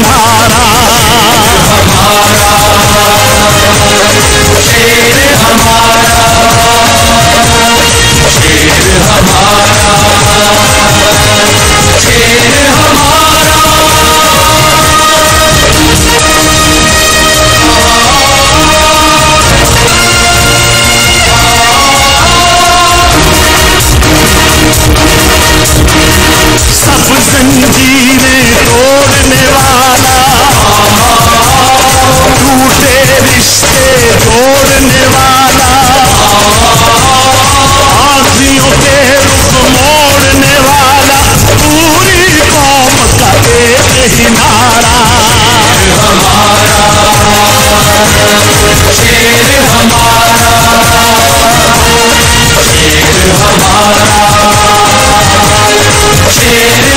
तुम्हारा, शेर हमारा, शेर हमारा, शेर हमारा। सब जंजीरें तोड़ने वाला, टूटे रिश्ते जोड़ने वाला, आँखियों के रुख मोड़ने वाला, पूरी कौम का एक ही नारा, हमारा शेर हमारा, शेर हमारा, शेर